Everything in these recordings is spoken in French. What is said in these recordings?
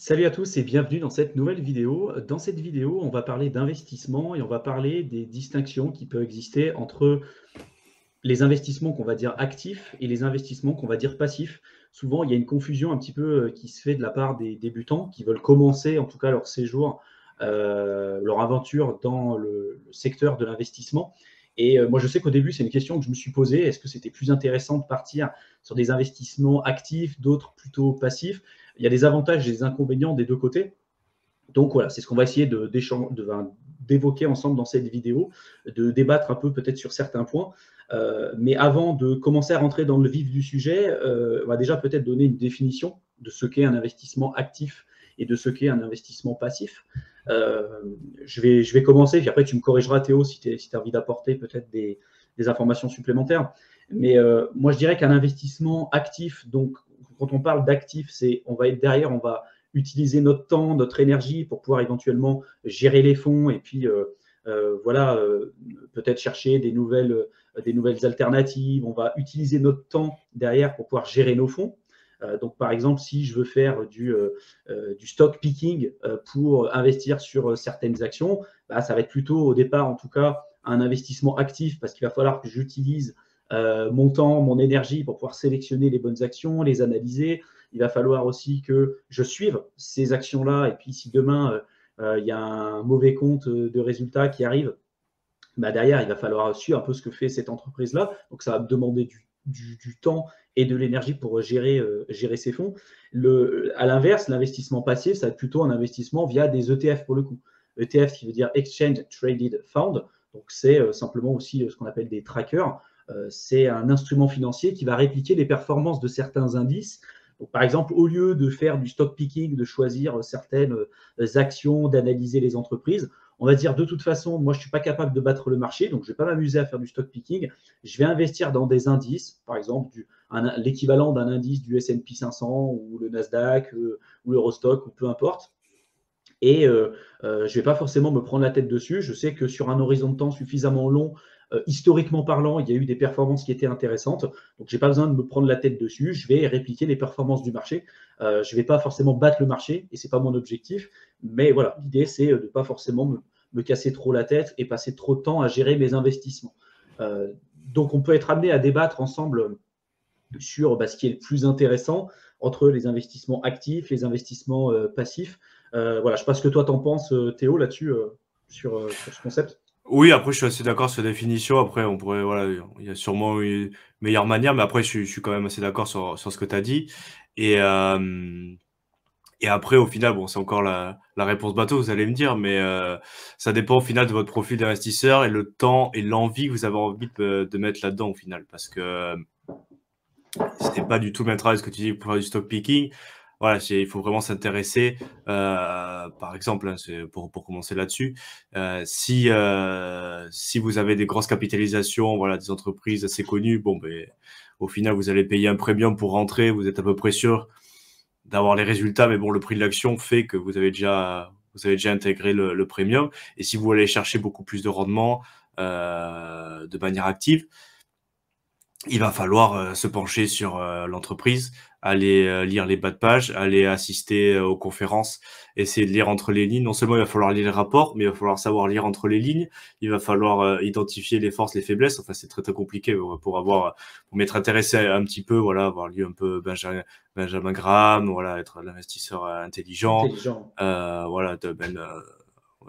Salut à tous et bienvenue dans cette nouvelle vidéo. Dans cette vidéo, on va parler d'investissement et on va parler des distinctions qui peuvent exister entre les investissements qu'on va dire actifs et les investissements qu'on va dire passifs. Souvent, il y a une confusion un petit peu qui se fait de la part des débutants qui veulent commencer en tout cas leur séjour, leur aventure dans le secteur de l'investissement. Et moi, je sais qu'au début, c'est une question que je me suis posée. Est-ce que c'était plus intéressant de partir sur des investissements actifs, d'autres plutôt passifs? Il y a des avantages et des inconvénients des deux côtés. Donc voilà, c'est ce qu'on va essayer d'évoquer ensemble dans cette vidéo, de débattre un peu peut-être sur certains points. Mais avant de commencer à rentrer dans le vif du sujet, on va déjà peut-être donner une définition de ce qu'est un investissement actif et de ce qu'est un investissement passif. Euh, je vais commencer, puis après tu me corrigeras Théo si tu as envie d'apporter peut-être des informations supplémentaires. Mais moi je dirais qu'un investissement actif, donc quand on parle d'actif, c'est on va être derrière, on va utiliser notre temps, notre énergie pour pouvoir éventuellement gérer les fonds et puis voilà, peut-être chercher des nouvelles alternatives. On va utiliser notre temps derrière pour pouvoir gérer nos fonds. Donc, par exemple, si je veux faire du stock picking pour investir sur certaines actions, bah, ça va être plutôt au départ, en tout cas, un investissement actif parce qu'il va falloir que j'utilise mon temps, mon énergie pour pouvoir sélectionner les bonnes actions, les analyser. Il va falloir aussi que je suive ces actions-là. Et puis, si demain, il y a un mauvais compte de résultats qui arrive, bah derrière, il va falloir suivre un peu ce que fait cette entreprise-là. Donc, ça va me demander du temps et de l'énergie pour gérer ces fonds. À l'inverse, l'investissement passif, ça va être plutôt un investissement via des ETF pour le coup. ETF qui veut dire Exchange Traded Fund. Donc, c'est simplement aussi ce qu'on appelle des trackers. C'est un instrument financier qui va répliquer les performances de certains indices. Donc, par exemple, au lieu de faire du stock picking, de choisir certaines actions, d'analyser les entreprises, on va dire de toute façon, moi je ne suis pas capable de battre le marché, donc je ne vais pas m'amuser à faire du stock picking. Je vais investir dans des indices, par exemple l'équivalent d'un indice du S&P 500 ou le Nasdaq ou l'Eurostock ou peu importe. Et je ne vais pas forcément me prendre la tête dessus. Je sais que sur un horizon de temps suffisamment long, historiquement parlant, il y a eu des performances qui étaient intéressantes. Donc, je n'ai pas besoin de me prendre la tête dessus. Je vais répliquer les performances du marché. Je ne vais pas forcément battre le marché et ce n'est pas mon objectif. Mais voilà, l'idée, c'est de ne pas forcément me casser trop la tête et passer trop de temps à gérer mes investissements. Donc, on peut être amené à débattre ensemble sur ce qui est le plus intéressant entre les investissements actifs, les investissements passifs. Voilà, je ne sais pas ce que toi t'en penses, Théo, là-dessus, sur ce concept. Oui, après, je suis assez d'accord sur la définition. Après, on pourrait, voilà, il y a sûrement une meilleure manière, mais après, je suis quand même assez d'accord sur ce que tu as dit. Et, et après, au final, bon, c'est encore la réponse bateau, vous allez me dire, mais ça dépend au final de votre profil d'investisseur et le temps et l'envie que vous avez envie de mettre là-dedans au final. Parce que c'est pas du tout le même travail ce que tu dis pour faire du stock picking. Voilà, il faut vraiment s'intéresser. Par exemple, hein, c'est pour commencer là-dessus, si vous avez des grosses capitalisations, voilà, des entreprises assez connues, bon, ben, au final, vous allez payer un premium pour rentrer. Vous êtes à peu près sûr d'avoir les résultats, mais bon, le prix de l'action fait que vous avez déjà intégré le premium. Et si vous voulez chercher beaucoup plus de rendement de manière active, il va falloir se pencher sur l'entreprise, aller lire les bas de page, aller assister aux conférences, essayer de lire entre les lignes. Non seulement il va falloir lire les rapports, mais il va falloir savoir lire entre les lignes. Il va falloir identifier les forces, les faiblesses. Enfin, c'est très très compliqué pour m'être intéressé un petit peu, voilà, avoir lu un peu Benjamin Graham, voilà, être l'investisseur intelligent, Intelligent. voilà,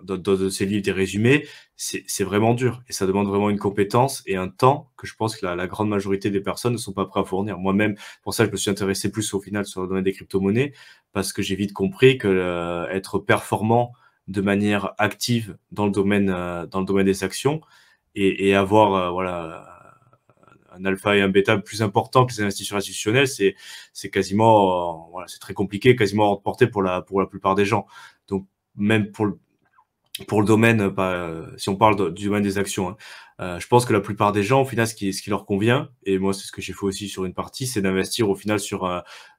dans ces livres des résumés, c'est vraiment dur et ça demande vraiment une compétence et un temps que je pense que la grande majorité des personnes ne sont pas prêts à fournir. Moi-même, pour ça, je me suis intéressé plus au final sur le domaine des crypto-monnaies parce que j'ai vite compris que être performant de manière active dans le domaine des actions et avoir un alpha et un bêta plus important que les investisseurs institutionnels, c'est quasiment voilà, c'est très compliqué, quasiment hors de portée pour la plupart des gens. Donc même pour le domaine, si on parle du domaine des actions, hein, je pense que la plupart des gens, au final, ce qui leur convient, et moi c'est ce que j'ai fait aussi sur une partie, c'est d'investir au final sur,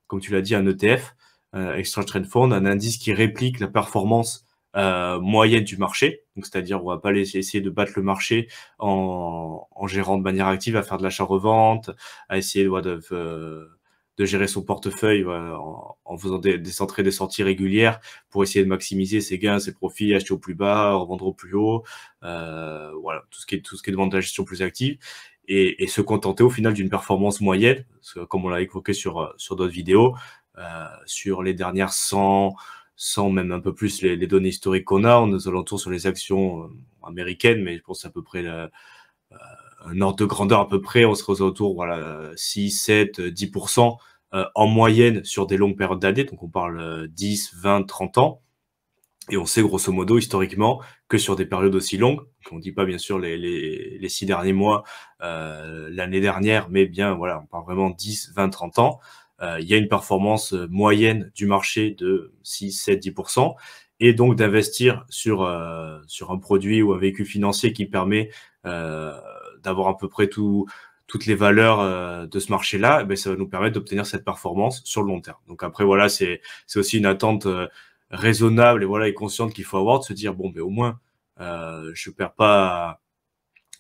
comme tu l'as dit, un ETF, Exchange Trade Fund, un indice qui réplique la performance moyenne du marché. Donc c'est-à-dire, on va pas essayer de battre le marché en gérant de manière active, à faire de l'achat-revente, à essayer gérer son portefeuille en faisant des entrées, des sorties régulières pour essayer de maximiser ses gains, ses profits, acheter au plus bas, revendre au plus haut, voilà, tout ce qui est demande de la gestion plus active, et se contenter au final d'une performance moyenne, parce que, comme on l'a évoqué sur d'autres vidéos, sur les dernières 100, même un peu plus les données historiques qu'on a, on est aux alentours sur les actions américaines, mais je pense à peu près un ordre de grandeur à peu près, on serait aux alentours, voilà, 6, 7, 10% en moyenne sur des longues périodes d'années, donc on parle 10, 20, 30 ans, et on sait grosso modo historiquement que sur des périodes aussi longues, on dit pas bien sûr les 6 derniers mois, l'année dernière, mais bien voilà, on parle vraiment 10, 20, 30 ans, il y a une performance moyenne du marché de 6, 7, 10%, et donc d'investir sur un produit ou un véhicule financier qui permet d'avoir à peu près toutes les valeurs de ce marché-là, ben ça va nous permettre d'obtenir cette performance sur le long terme. Donc après, voilà, c'est aussi une attente raisonnable et voilà, et consciente qu'il faut avoir, de se dire, bon, ben au moins, je perds pas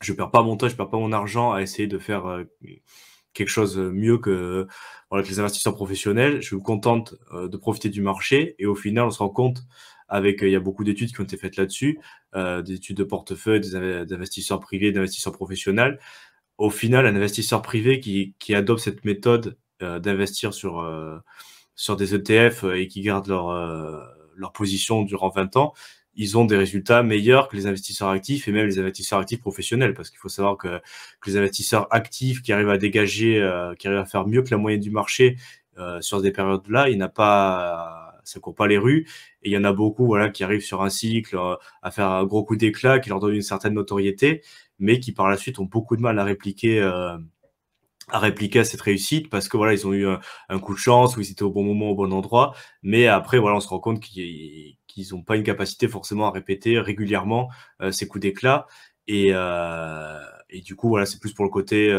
mon temps, je perds pas mon argent à essayer de faire quelque chose mieux que, voilà, que les investisseurs professionnels. Je me contente de profiter du marché, et au final, on se rend compte avec, il y a beaucoup d'études qui ont été faites là-dessus, des études de portefeuille, d'investisseurs privés, d'investisseurs professionnels. Au final, un investisseur privé qui adopte cette méthode d'investir sur des ETF et qui gardent leur position durant 20 ans, ils ont des résultats meilleurs que les investisseurs actifs, et même les investisseurs actifs professionnels, parce qu'il faut savoir que les investisseurs actifs qui arrivent à dégager, qui arrivent à faire mieux que la moyenne du marché sur des périodes-là, il n'y en a pas, ça court pas les rues, et il y en a beaucoup, voilà, qui arrivent sur un cycle à faire un gros coup d'éclat, qui leur donne une certaine notoriété, mais qui par la suite ont beaucoup de mal à répliquer cette réussite, parce que voilà, ils ont eu un coup de chance, ou ils étaient au bon moment, au bon endroit, mais après voilà, on se rend compte qu'ils n'ont pas une capacité forcément à répéter régulièrement ces coups d'éclat, et du coup voilà, c'est plus pour le côté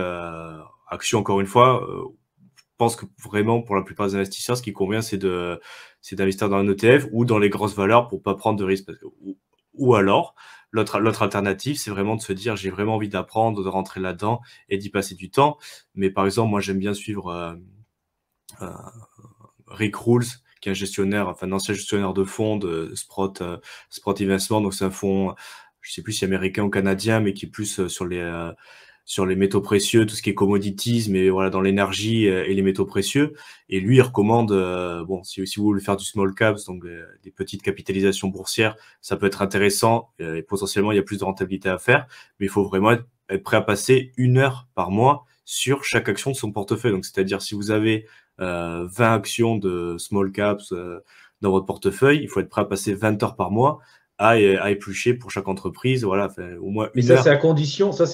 action, encore une fois. Je pense que vraiment, pour la plupart des investisseurs, ce qui convient, c'est d'investir dans un ETF ou dans les grosses valeurs pour pas prendre de risques, parce que, ou alors l'autre alternative, c'est vraiment de se dire, j'ai vraiment envie d'apprendre, de rentrer là-dedans et d'y passer du temps. Mais par exemple, moi, j'aime bien suivre Rick Rules, qui est un gestionnaire, enfin un ancien gestionnaire de fonds de Sprott Investment. Donc c'est un fonds, je sais plus si américain ou canadien, mais qui est plus sur les métaux précieux, tout ce qui est commodities, mais voilà, dans l'énergie et les métaux précieux. Et lui, il recommande, bon, si vous voulez faire du small caps, donc des petites capitalisations boursières, ça peut être intéressant, et potentiellement, il y a plus de rentabilité à faire, mais il faut vraiment être prêt à passer 1 heure par mois sur chaque action de son portefeuille. Donc, c'est-à-dire, si vous avez 20 actions de small caps dans votre portefeuille, il faut être prêt à passer 20 heures par mois à éplucher pour chaque entreprise, voilà, au moins Mais 1 ça, heure. c'est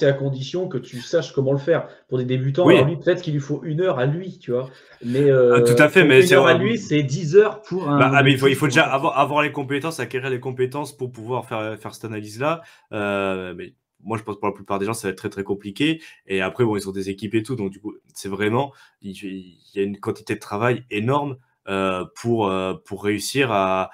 à condition que tu saches comment le faire. Pour des débutants, alors Oui, lui, peut-être qu'il lui faut 1 heure à lui, tu vois. Mais tout à fait, ton mais 1 heure à lui, c'est 10 heures pour un mais il objectif faut pour un déjà portefeuille. avoir les compétences, acquérir les compétences pour pouvoir faire cette analyse-là. Mais moi, je pense que pour la plupart des gens, ça va être très, très compliqué. Et après, bon, ils ont des équipes et tout. Donc, du coup, c'est vraiment, il y a une quantité de travail énorme pour réussir à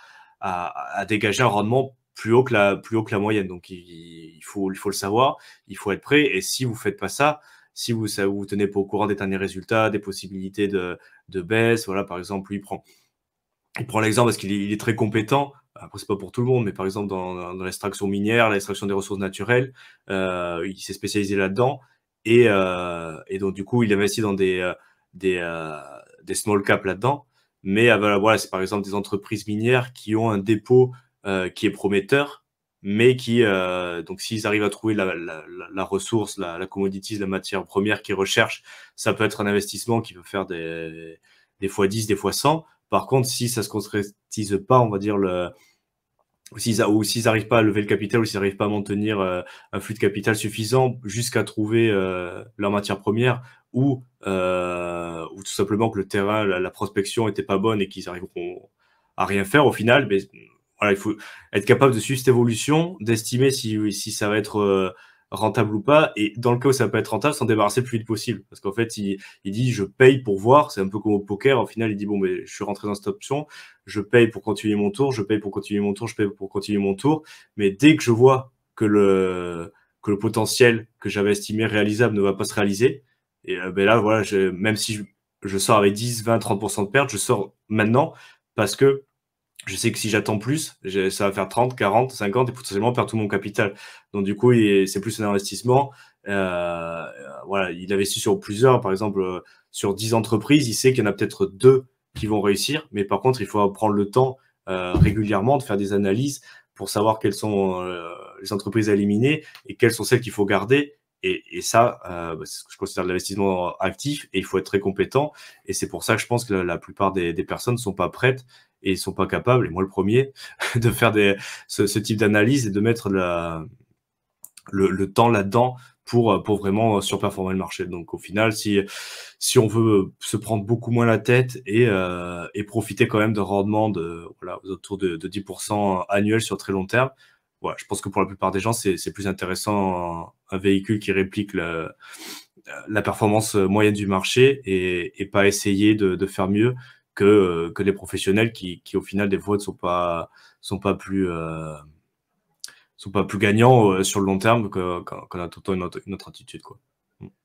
dégager un rendement plus haut que la moyenne. Donc, il faut le savoir, il faut être prêt. Et si vous faites pas ça, si vous tenez pas au courant des derniers résultats, des possibilités de baisse, voilà, par exemple, lui, il prend l'exemple parce qu'il est très compétent. Après, c'est pas pour tout le monde, mais par exemple, dans l'extraction minière, l'extraction des ressources naturelles, il s'est spécialisé là-dedans. Et donc, du coup, il investit dans des small caps là-dedans. Mais voilà, c'est par exemple des entreprises minières qui ont un dépôt qui est prometteur, mais donc, s'ils arrivent à trouver la ressource, la commodities, la matière première qu'ils recherchent, ça peut être un investissement qui peut faire des fois 10, des fois 100. Par contre, si ça se concrétise pas, on va dire ou s'ils n'arrivent pas à lever le capital, ou s'ils n'arrivent pas à maintenir un flux de capital suffisant jusqu'à trouver leur matière première, ou tout simplement que le terrain, la prospection était pas bonne et qu'ils arriveront à rien faire au final, mais voilà, il faut être capable de suivre cette évolution, d'estimer si ça va être rentable ou pas, et dans le cas où ça peut être rentable, s'en débarrasser le plus vite possible. Parce qu'en fait, il dit, je paye pour voir, c'est un peu comme au poker, au final, il dit, bon, mais je suis rentré dans cette option, je paye pour continuer mon tour, je paye pour continuer mon tour, je paye pour continuer mon tour, mais dès que je vois que que le potentiel que j'avais estimé réalisable ne va pas se réaliser, et ben là, voilà, même si je sors avec 10, 20, 30% de perte, je sors maintenant parce que je sais que si j'attends plus, ça va faire 30, 40, 50 et potentiellement perdre tout mon capital. Donc du coup, c'est plus un investissement. Voilà, il investit sur plusieurs, par exemple, sur 10 entreprises, il sait qu'il y en a peut-être 2 qui vont réussir, mais par contre, il faut prendre le temps régulièrement de faire des analyses pour savoir quelles sont les entreprises à éliminer et quelles sont celles qu'il faut garder. Et ça, c'est ce que je considère de l'investissement actif et il faut être très compétent. Et c'est pour ça que je pense que la plupart des personnes ne sont pas prêtes et ils sont pas capables, et moi le premier, de faire ce type d'analyse et de mettre le temps là-dedans pour vraiment surperformer le marché. Donc au final, si on veut se prendre beaucoup moins la tête et profiter quand même de rendement voilà, autour de 10% annuel sur très long terme, voilà, je pense que pour la plupart des gens, c'est plus intéressant un véhicule qui réplique la performance moyenne du marché et pas essayer de faire mieux que les professionnels qui au final des fois ne sont pas plus gagnants sur le long terme qu'on a tout le temps une autre attitude, quoi.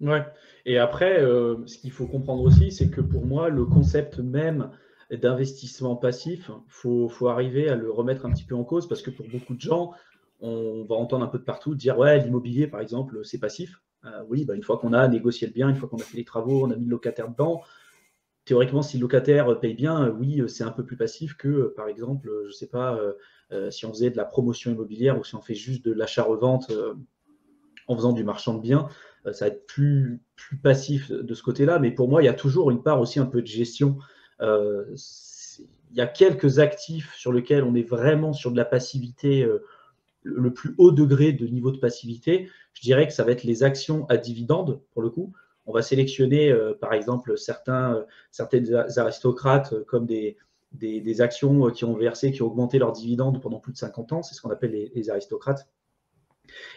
Ouais. Et après, ce qu'il faut comprendre aussi, c'est que pour moi, le concept même d'investissement passif, faut arriver à le remettre un petit peu en cause parce que pour beaucoup de gens, on va entendre un peu de partout dire ouais, l'immobilier par exemple, c'est passif. Oui, bah, une fois qu'on a négocié le bien, une fois qu'on a fait les travaux, on a mis le locataire dedans, théoriquement, si le locataire paye bien, oui, c'est un peu plus passif que, par exemple, je ne sais pas, si on faisait de la promotion immobilière ou si on fait juste de l'achat-revente en faisant du marchand de biens, ça va être plus passif de ce côté-là. Mais pour moi, il y a toujours une part aussi un peu de gestion. Il y a quelques actifs sur lesquels on est vraiment sur de la passivité, le plus haut degré de niveau de passivité. Je dirais que ça va être les actions à dividendes, pour le coup. On va sélectionner, par exemple, certaines aristocrates comme des actions qui ont versé, qui ont augmenté leurs dividendes pendant plus de 50 ans. C'est ce qu'on appelle les aristocrates.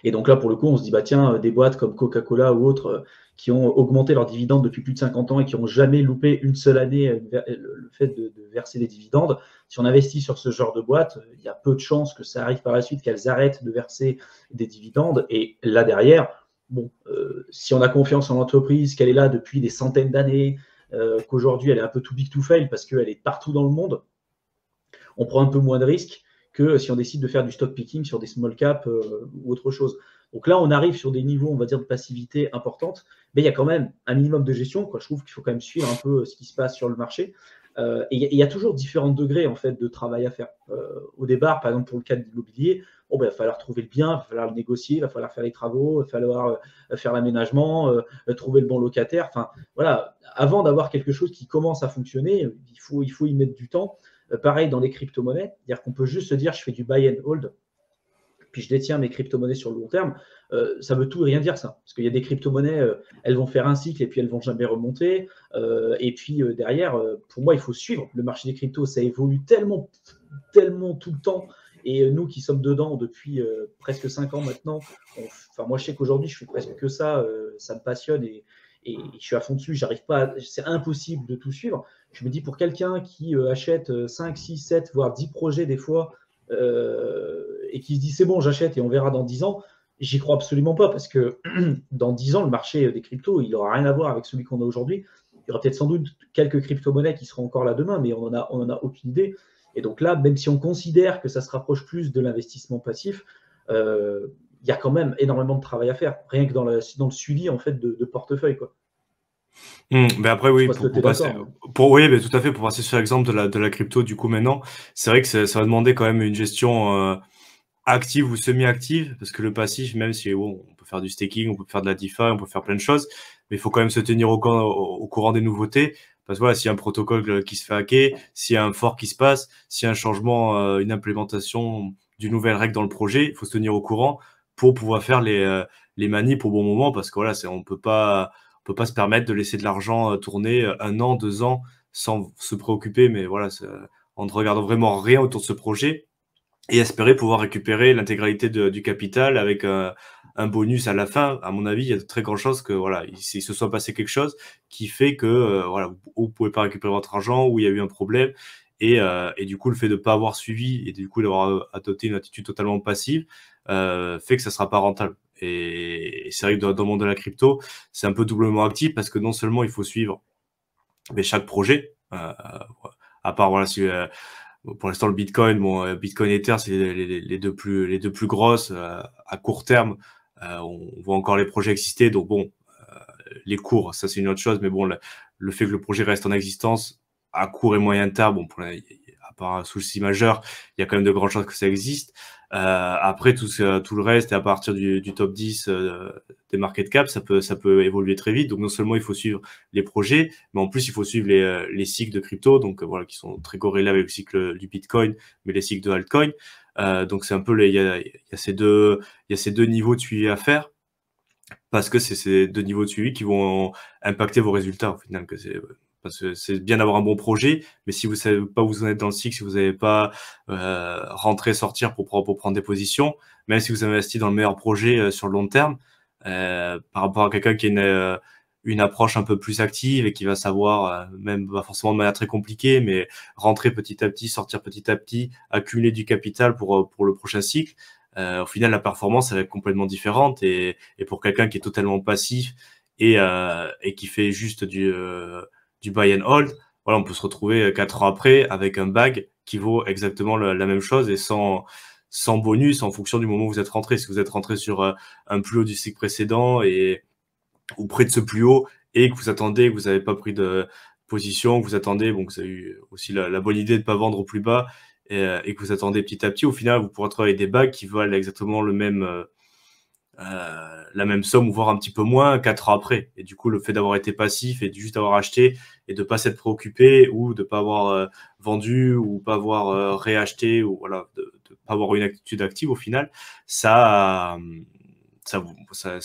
Et donc là, pour le coup, on se dit, bah tiens, des boîtes comme Coca-Cola ou autres qui ont augmenté leurs dividendes depuis plus de 50 ans et qui n'ont jamais loupé une seule année le fait de verser des dividendes, si on investit sur ce genre de boîte, il y a peu de chances que ça arrive par la suite qu'elles arrêtent de verser des dividendes. Et là derrière, bon, si on a confiance en l'entreprise, qu'elle est là depuis des centaines d'années, qu'aujourd'hui elle est un peu too big to fail parce qu'elle est partout dans le monde, on prend un peu moins de risques que si on décide de faire du stock picking sur des small caps ou autre chose. Donc là, on arrive sur des niveaux, on va dire, de passivité importantes, mais il y a quand même un minimum de gestion, quoi. Je trouve qu'il faut quand même suivre un peu ce qui se passe sur le marché. Et il y a toujours différents degrés en fait de travail à faire. Au départ, par exemple pour le cas de l'immobilier, bon, ben, il va falloir trouver le bien, il va falloir le négocier, il va falloir faire les travaux, il va falloir faire l'aménagement, trouver le bon locataire. Enfin, voilà, avant d'avoir quelque chose qui commence à fonctionner, il faut y mettre du temps. Pareil dans les crypto-monnaies, c'est-à-dire qu'on peut juste se dire je fais du buy and hold, puis je détiens mes crypto-monnaies sur le long terme. Ça veut tout et rien dire ça, parce qu'il y a des crypto-monnaies, elles vont faire un cycle et puis elles vont jamais remonter. Et puis derrière, pour moi, il faut suivre le marché des cryptos, ça évolue tellement, tellement tout le temps. Et nous qui sommes dedans depuis presque 5 ans maintenant, enfin moi je sais qu'aujourd'hui je fais presque que ça, ça me passionne et je suis à fond dessus, j'arrive pas, c'est impossible de tout suivre. Je me dis pour quelqu'un qui achète 5, 6, 7, voire 10 projets des fois, et qui se dit c'est bon, j'achète et on verra dans 10 ans, j'y crois absolument pas parce que dans 10 ans, le marché des cryptos, il n'aura rien à voir avec celui qu'on a aujourd'hui. Il y aura peut-être sans doute quelques crypto-monnaies qui seront encore là demain, mais on en a aucune idée. Et donc là, même si on considère que ça se rapproche plus de l'investissement passif, il y a quand même énormément de travail à faire, rien que dans le suivi en fait de portefeuille, quoi. Mais après, Je sais oui, pas si tu es passer, d'accord. oui, mais tout à fait, pour passer sur l'exemple de la crypto, du coup, maintenant, c'est vrai que ça va demander quand même une gestion active ou semi-active, parce que le passif, même si bon, on peut faire du staking, on peut faire de la DeFi, on peut faire plein de choses, mais il faut quand même se tenir au courant des nouveautés. Parce que voilà, s'il y a un protocole qui se fait hacker, s'il y a un fork qui se passe, s'il y a un changement, une implémentation d'une nouvelle règle dans le projet, il faut se tenir au courant pour pouvoir faire les manips au bon moment, parce que voilà, on peut pas se permettre de laisser de l'argent tourner 1 an, 2 ans sans se préoccuper, mais voilà, en ne regardant vraiment rien autour de ce projet et espérer pouvoir récupérer l'intégralité du capital avec un bonus à la fin. À mon avis, il y a de très grandes chances que voilà, il se soit passé quelque chose qui fait que voilà, vous pouvez pas récupérer votre argent, ou il y a eu un problème. Et du coup, le fait de pas avoir suivi et du coup d'avoir adopté une attitude totalement passive fait que ça sera pas rentable. Et c'est vrai que dans le monde de la crypto, c'est un peu doublement actif parce que non seulement il faut suivre mais chaque projet, à part voilà, pour l'instant le Bitcoin, bon, Bitcoin et Ether, c'est les deux plus grosses à court terme. On voit encore les projets exister, donc bon, les cours, ça c'est une autre chose, mais bon, le fait que le projet reste en existence à court et moyen terme, bon, à part un souci majeur, il y a quand même de grandes chances que ça existe. Après, tout le reste, et à partir du top 10 des market cap, ça peut évoluer très vite. Donc non seulement il faut suivre les projets, mais en plus il faut suivre les cycles de crypto, donc voilà, qui sont très corrélés avec le cycle du Bitcoin, mais les cycles de altcoin. Donc c'est un peu il y a ces deux niveaux de suivi à faire, parce que c'est ces deux niveaux de suivi qui vont impacter vos résultats au final. Parce que c'est bien d'avoir un bon projet, mais si vous savez pas où vous en êtes dans le cycle, si vous n'avez pas rentrer, sortir pour prendre des positions, même si vous avez investi dans le meilleur projet sur le long terme, par rapport à quelqu'un qui a une approche un peu plus active et qui va savoir, même pas forcément de manière très compliquée, mais rentrer petit à petit, sortir petit à petit, accumuler du capital pour le prochain cycle. Au final, la performance elle va être complètement différente, et pour quelqu'un qui est totalement passif et qui fait juste du buy and hold, voilà, on peut se retrouver 4 ans après avec un bag qui vaut exactement la même chose et sans bonus en fonction du moment où vous êtes rentré. Si vous êtes rentré sur un plus haut du cycle précédent ou près de ce plus haut, et que vous attendez, que vous n'avez pas pris de position, que vous attendez, bon, que vous avez eu aussi la bonne idée de ne pas vendre au plus bas, et que vous attendez petit à petit, au final, vous pourrez travailler des bagues qui valent exactement la même somme, ou voire un petit peu moins 4 ans après. Et du coup, le fait d'avoir été passif et de juste avoir acheté et de pas s'être préoccupé, ou de pas avoir vendu, ou pas avoir réacheté, ou voilà, de pas avoir une attitude active, au final, ça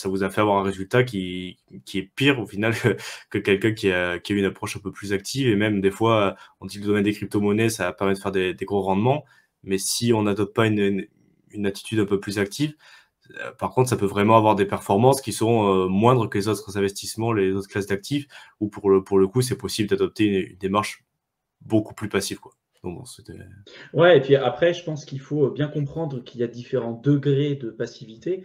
vous a fait avoir un résultat qui est pire au final que quelqu'un qui a eu une approche un peu plus active. Et même des fois, on dit que le domaine des crypto-monnaies, ça permet de faire des gros rendements, mais si on n'adopte pas une attitude un peu plus active, par contre, ça peut vraiment avoir des performances qui sont moindres que les autres investissements, les autres classes d'actifs, où pour le coup, c'est possible d'adopter une démarche beaucoup plus passive, quoi. Donc, bon, Ouais, et puis après, je pense qu'il faut bien comprendre qu'il y a différents degrés de passivité.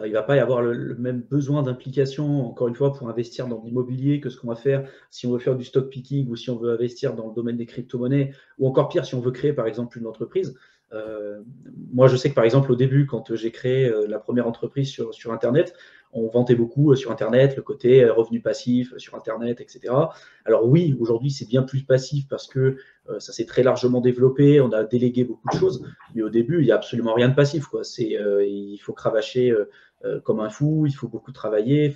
Il ne va pas y avoir le même besoin d'implication, encore une fois, pour investir dans l'immobilier que ce qu'on va faire si on veut faire du stock picking, ou si on veut investir dans le domaine des crypto-monnaies, ou encore pire, si on veut créer par exemple une entreprise. Moi, je sais que par exemple, au début, quand j'ai créé la première entreprise sur Internet, on vantait beaucoup sur Internet le côté revenu passif sur Internet, etc. Alors oui, aujourd'hui, c'est bien plus passif parce que ça s'est très largement développé, on a délégué beaucoup de choses, mais au début, il n'y a absolument rien de passif, quoi. Il faut cravacher comme un fou, il faut beaucoup travailler,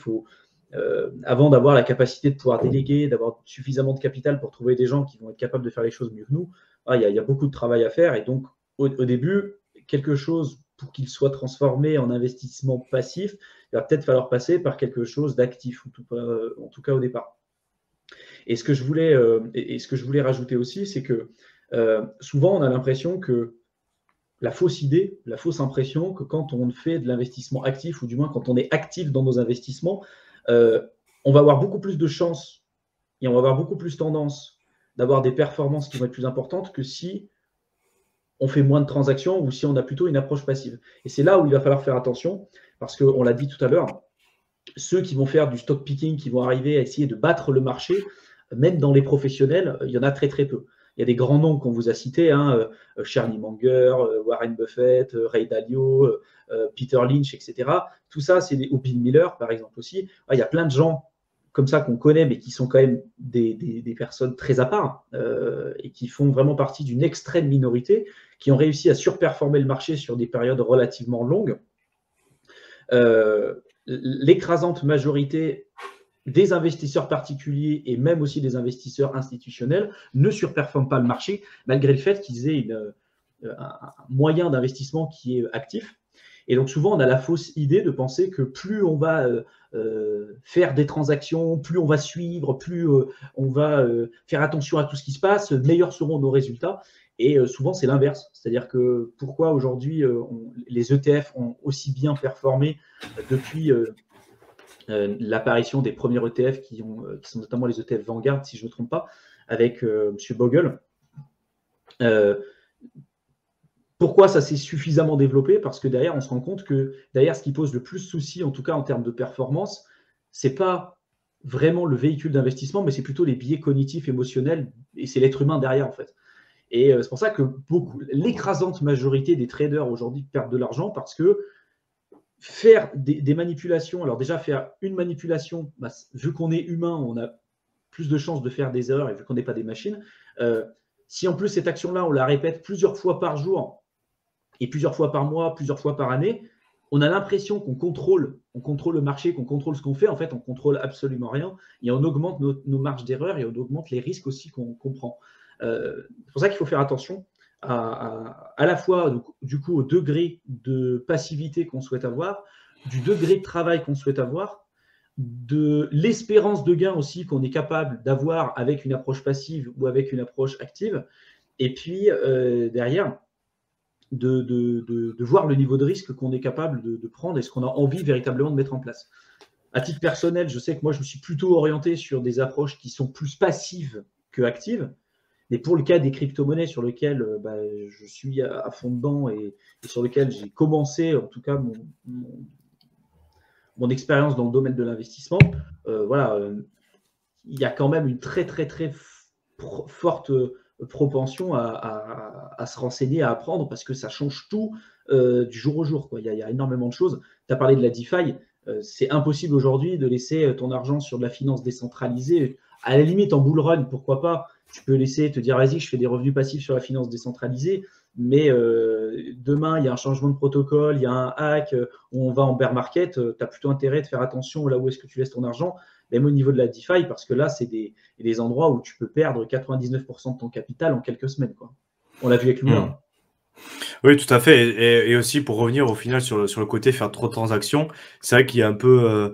avant d'avoir la capacité de pouvoir déléguer, d'avoir suffisamment de capital pour trouver des gens qui vont être capables de faire les choses mieux que nous, il y a beaucoup de travail à faire. Et donc, au début, quelque chose pour qu'il soit transformé en investissement passif, il va peut-être falloir passer par quelque chose d'actif, en tout cas au départ. Et ce que je voulais rajouter aussi, c'est que souvent on a l'impression que la fausse idée, la fausse impression que quand on fait de l'investissement actif, ou du moins quand on est actif dans nos investissements, on va avoir beaucoup plus de chances et on va avoir beaucoup plus tendance d'avoir des performances qui vont être plus importantes que si on fait moins de transactions, ou si on a plutôt une approche passive. Et c'est là où il va falloir faire attention, parce qu'on l'a dit tout à l'heure, ceux qui vont faire du stock picking, qui vont arriver à essayer de battre le marché, même dans les professionnels, il y en a très très peu. Il y a des grands noms qu'on vous a cités, hein, Charlie Munger, Warren Buffett, Ray Dalio, Peter Lynch, etc. Tout ça, c'est ou Bill Miller, par exemple aussi. Il y a plein de gens comme ça qu'on connaît, mais qui sont quand même des personnes très à part, et qui font vraiment partie d'une extrême minorité, qui ont réussi à surperformer le marché sur des périodes relativement longues. L'écrasante majorité des investisseurs particuliers, et même aussi des investisseurs institutionnels, ne surperforment pas le marché, malgré le fait qu'ils aient un moyen d'investissement qui est actif. Et donc souvent, on a la fausse idée de penser que plus on va faire des transactions, plus on va suivre, plus on va faire attention à tout ce qui se passe, meilleurs seront nos résultats. Et souvent, c'est l'inverse. C'est-à-dire que pourquoi aujourd'hui les ETF ont aussi bien performé depuis l'apparition des premiers ETF qui sont notamment les ETF Vanguard, si je ne me trompe pas, avec M. Bogle. Pourquoi ça s'est suffisamment développé? Parce que derrière, on se rend compte que derrière, ce qui pose le plus de soucis, en tout cas en termes de performance, c'est pas vraiment le véhicule d'investissement, mais c'est plutôt les biais cognitifs, émotionnels, et c'est l'être humain derrière en fait. Et c'est pour ça que l'écrasante majorité des traders aujourd'hui perdent de l'argent parce que faire des manipulations, alors déjà faire une manipulation, bah, vu qu'on est humain, on a plus de chances de faire des erreurs et vu qu'on n'est pas des machines. Si en plus cette action-là, on la répète plusieurs fois par jour et plusieurs fois par mois, plusieurs fois par année, on a l'impression qu'on contrôle, on contrôle le marché, qu'on contrôle ce qu'on fait. En fait, on contrôle absolument rien et on augmente nos marges d'erreur et on augmente les risques aussi qu'on prend. C'est pour ça qu'il faut faire attention à la fois du coup au degré de passivité qu'on souhaite avoir, du degré de travail qu'on souhaite avoir, de l'espérance de gain aussi qu'on est capable d'avoir avec une approche passive ou avec une approche active, et puis derrière, de voir le niveau de risque qu'on est capable de prendre et ce qu'on a envie véritablement de mettre en place. À titre personnel, je sais que moi, je me suis plutôt orienté sur des approches qui sont plus passives que actives. Mais pour le cas des crypto-monnaies sur lesquelles je suis à fond dedans et sur lesquelles j'ai commencé, en tout cas, mon expérience dans le domaine de l'investissement, il y a quand même une très, très, très forte propension à se renseigner, à apprendre, parce que ça change tout du jour au jour, quoi. Il y a énormément de choses. Tu as parlé de la DeFi. C'est impossible aujourd'hui de laisser ton argent sur de la finance décentralisée. À la limite, en bull run, pourquoi pas? Tu peux laisser te dire, vas-y, je fais des revenus passifs sur la finance décentralisée, mais demain, il y a un changement de protocole, il y a un hack, on va en bear market, tu as plutôt intérêt de faire attention là où est-ce que tu laisses ton argent, même au niveau de la DeFi, parce que là, c'est des endroits où tu peux perdre 99% de ton capital en quelques semaines, quoi. On l'a vu avec Luna. Oui, tout à fait. Et aussi, pour revenir au final sur le côté faire trop de transactions, c'est vrai qu'il y a un peu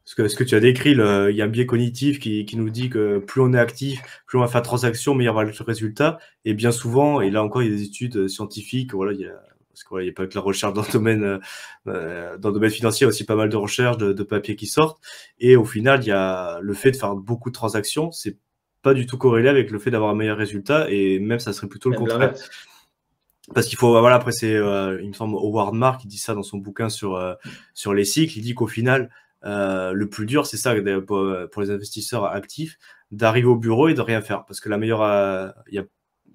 ce que tu as décrit, il y a un biais cognitif qui nous dit que plus on est actif, plus on va faire de transactions, meilleur va être le résultat. Et bien souvent, et là encore, il y a des études scientifiques, voilà, parce qu'il n'y a pas que la recherche dans le domaine financier, il y a aussi pas mal de recherches, de papiers qui sortent. Et au final, il y a le fait de faire beaucoup de transactions, c'est pas du tout corrélé avec le fait d'avoir un meilleur résultat, et même ça serait plutôt le contraire. Parce qu'il faut, voilà, après c'est, il me semble, Howard Mark qui dit ça dans son bouquin sur les cycles. Il dit qu'au final, le plus dur, c'est ça pour les investisseurs actifs, d'arriver au bureau et de rien faire. Parce que il y a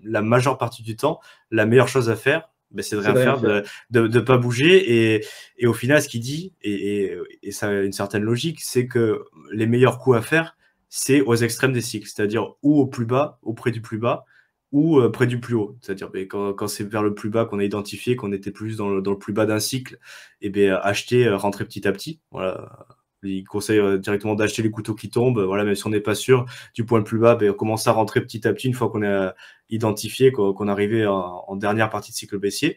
la majeure partie du temps, la meilleure chose à faire, c'est de rien faire, de pas bouger. Et au final, ce qu'il dit, et ça a une certaine logique, c'est que les meilleurs coups à faire, c'est aux extrêmes des cycles, c'est-à-dire ou au plus bas, auprès du plus bas, ou près du plus haut. C'est-à-dire quand c'est vers le plus bas qu'on a identifié, qu'on était plus dans le plus bas d'un cycle, et acheter, rentrer petit à petit. Voilà. Il conseille directement d'acheter les couteaux qui tombent. Voilà, même si on n'est pas sûr du point le plus bas, on commence à rentrer petit à petit une fois qu'on a identifié qu'on arrivait en dernière partie de cycle baissier.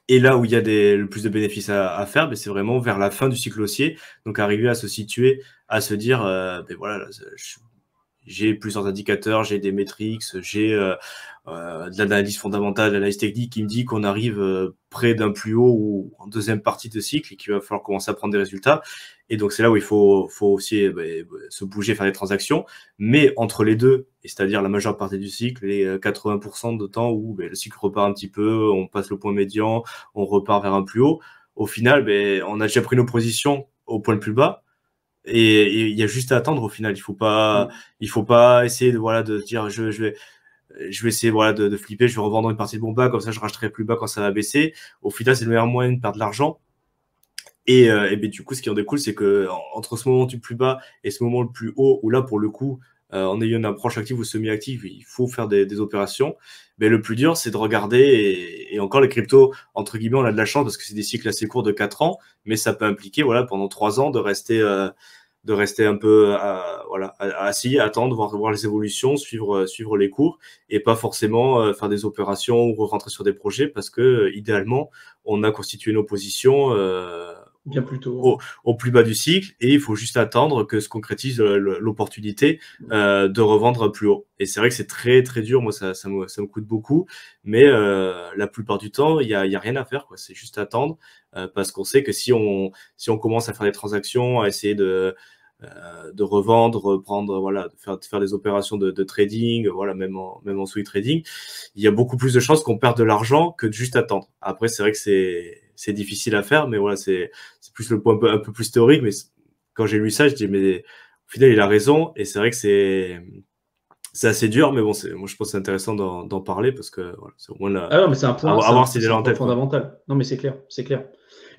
Et là où il y a le plus de bénéfices à faire, c'est vraiment vers la fin du cycle haussier. Donc arriver à se situer, à se dire, voilà, j'ai plusieurs indicateurs, j'ai des métriques, j'ai de l'analyse fondamentale, de l'analyse technique qui me dit qu'on arrive près d'un plus haut ou en deuxième partie de cycle et qu'il va falloir commencer à prendre des résultats. Et donc, c'est là où il faut aussi se bouger, faire des transactions. Mais entre les deux, et c'est-à-dire la majeure partie du cycle, les 80% de temps où le cycle repart un petit peu, on passe le point médian, on repart vers un plus haut, au final, on a déjà pris nos positions au point le plus bas. Et il y a juste à attendre au final. Il faut pas essayer de dire je vais essayer de flipper, je vais revendre une partie de mon bas, comme ça je rachèterai plus bas quand ça va baisser. Au final, c'est le meilleur moyen de perdre de l'argent. Et du coup, ce qui en découle, c'est que entre ce moment du plus bas et ce moment le plus haut, où là, pour le coup, en ayant une approche active ou semi-active, il faut faire des opérations. Mais le plus dur, c'est de regarder, et encore les cryptos, entre guillemets, on a de la chance parce que c'est des cycles assez courts de 4 ans, mais ça peut impliquer, voilà, pendant 3 ans de rester un peu assis, attendre, voir les évolutions, suivre les cours, et pas forcément faire des opérations ou rentrer sur des projets, parce que idéalement, on a constitué nos positions bien plus tôt. Au plus bas du cycle, et il faut juste attendre que se concrétise l'opportunité de revendre plus haut. Et c'est vrai que c'est très très dur, moi ça me coûte beaucoup, mais la plupart du temps il y a rien à faire, quoi. C'est juste attendre, parce qu'on sait que si on commence à faire des transactions, à essayer de revendre, prendre, voilà, de faire des opérations de trading, voilà, même en swing trading, il y a beaucoup plus de chances qu'on perde de l'argent que de juste attendre. Après, c'est vrai que c'est difficile à faire, mais voilà, c'est plus le point un peu plus théorique. Mais quand j'ai lu ça, je dis, mais au final, il a raison. Et c'est vrai que c'est assez dur, mais bon, moi, je pense que c'est intéressant d'en parler parce que voilà, c'est au moins Ah non, mais c'est un point, avoir cette idée c'est un en point tête, quoi. fondamental. Non, mais c'est clair, c'est clair.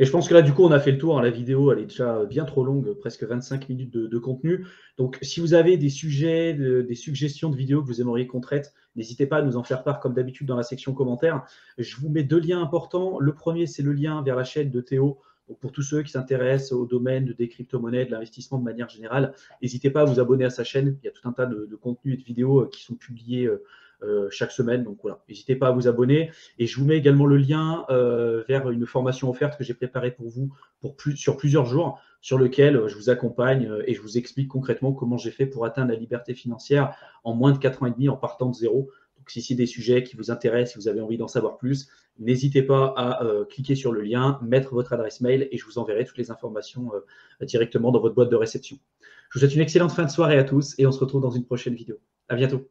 Et je pense que là, du coup, on a fait le tour, hein. La vidéo, elle est déjà bien trop longue, presque 25 minutes de contenu. Donc, si vous avez des sujets, des suggestions de vidéos que vous aimeriez qu'on traite, n'hésitez pas à nous en faire part, comme d'habitude, dans la section commentaires. Je vous mets 2 liens importants. Le premier, c'est le lien vers la chaîne de Théo. Donc, pour tous ceux qui s'intéressent au domaine des crypto-monnaies, de l'investissement de manière générale, n'hésitez pas à vous abonner à sa chaîne. Il y a tout un tas de contenus et de vidéos qui sont publiés chaque semaine. Donc voilà, n'hésitez pas à vous abonner. Et je vous mets également le lien vers une formation offerte que j'ai préparée pour vous sur plusieurs jours, sur lequel je vous accompagne et je vous explique concrètement comment j'ai fait pour atteindre la liberté financière en moins de 4 ans et demi en partant de zéro. Donc si c'est des sujets qui vous intéressent, si vous avez envie d'en savoir plus, n'hésitez pas à cliquer sur le lien, mettre votre adresse mail et je vous enverrai toutes les informations directement dans votre boîte de réception. Je vous souhaite une excellente fin de soirée à tous et on se retrouve dans une prochaine vidéo. À bientôt.